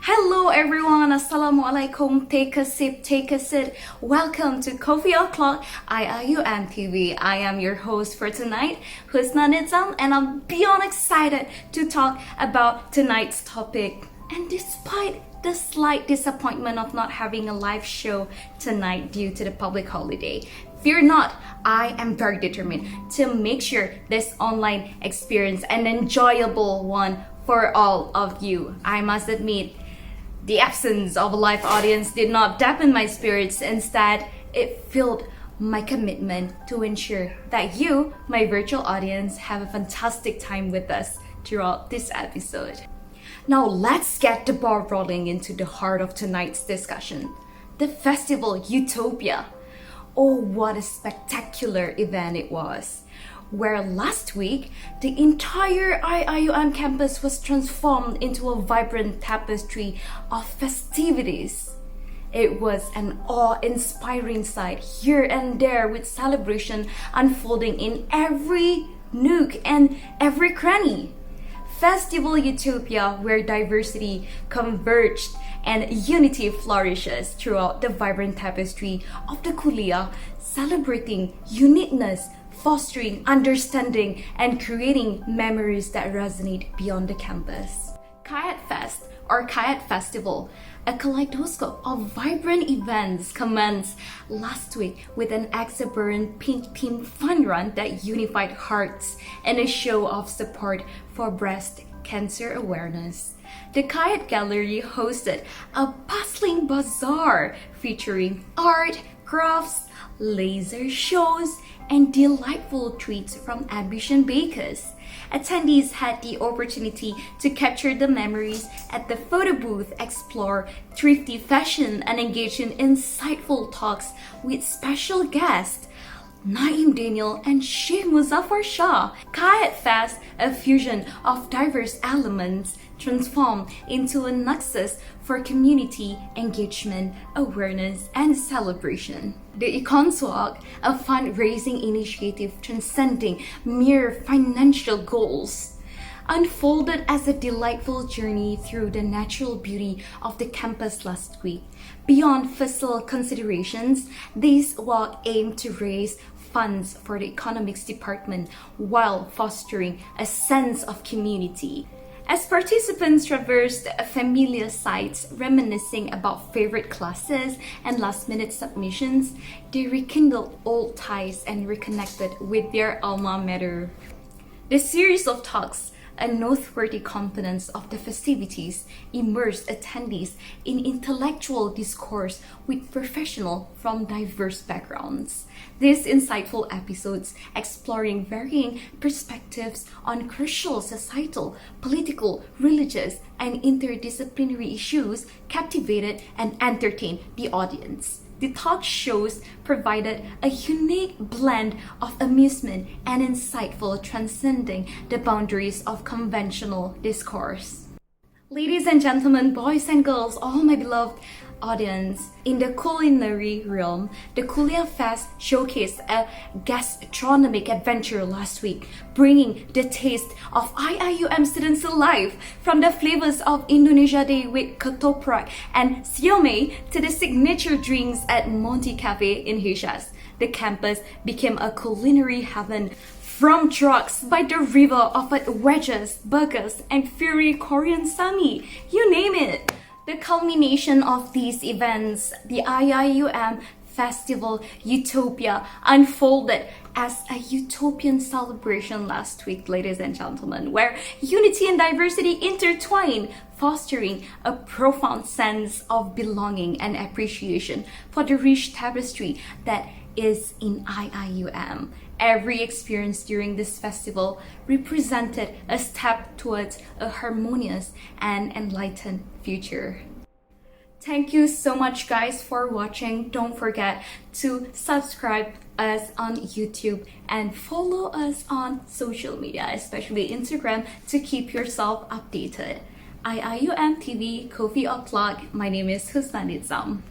Hello everyone, Assalamualaikum, take a sip, take a sit. Welcome to Coffee O'Clock, IIUMTV. I am your host for tonight, Husna Nidzam, and I'm beyond excited to talk about tonight's topic. And despite the slight disappointment of not having a live show tonight due to the public holiday, fear not, I am very determined to make sure this online experience an enjoyable one for all of you. I must admit, the absence of a live audience did not dampen my spirits. Instead, it filled my commitment to ensure that you, my virtual audience, have a fantastic time with us throughout this episode. Now let's get the ball rolling into the heart of tonight's discussion, the festival Utopia. Oh, what a spectacular event it was, where last week, the entire IIUM campus was transformed into a vibrant tapestry of festivities. It was an awe-inspiring sight here and there, with celebration unfolding in every nook and every cranny. Festival Utopia, where diversity converged and unity flourishes throughout the vibrant tapestry of the kulliyyah, celebrating uniqueness, fostering understanding, and creating memories that resonate beyond the campus. Kayat Fest, or Kayat Festival, a kaleidoscope of vibrant events, commenced last week with an exuberant pink-themed fun run that unified hearts and a show of support for breast cancer awareness. The Kayat Gallery hosted a bustling bazaar featuring art, crafts, laser shows, and delightful treats from ambition bakers. Attendees had the opportunity to capture the memories at the photo booth, explore thrifty fashion, and engage in insightful talks with special guests Naeem Daniel and Sheikh Muzaffar Shah. Kayat Fest, a fusion of diverse elements, transformed into a nexus for community engagement, awareness, and celebration. The Econswag, a fundraising initiative transcending mere financial goals, unfolded as a delightful journey through the natural beauty of the campus last week. Beyond fiscal considerations, this walk aimed to raise funds for the economics department while fostering a sense of community. As participants traversed familiar sites, reminiscing about favorite classes and last-minute submissions, they rekindled old ties and reconnected with their alma mater. The series of talks, a noteworthy component of the festivities, immersed attendees in intellectual discourse with professionals from diverse backgrounds. These insightful episodes, exploring varying perspectives on crucial societal, political, religious, and interdisciplinary issues, captivated and entertained the audience. The talk shows provided a unique blend of amusement and insightful, transcending the boundaries of conventional discourse. Ladies and gentlemen, boys and girls, all my beloved audience, in the culinary realm, the Kulliyyah Fest showcased a gastronomic adventure last week, bringing the taste of IIUM students to life, from the flavors of Indonesia Day with ketoprak and siomay to the signature drinks at Monty Cafe in Hishas. The campus became a culinary heaven, from trucks by the river offered wedges, burgers, and fiery Korean sami, you name it. The culmination of these events, the IIUM Festival Utopia, unfolded as a utopian celebration last week, ladies and gentlemen, where unity and diversity intertwine, fostering a profound sense of belonging and appreciation for the rich tapestry that is in IIUM. Every experience during this festival represented a step towards a harmonious and enlightened future. Thank you so much, guys, for watching. Don't forget to subscribe us on YouTube and follow us on social media, especially Instagram, to keep yourself updated. IIUMTV Coffee O'Clock. My name is Husna Nidzam.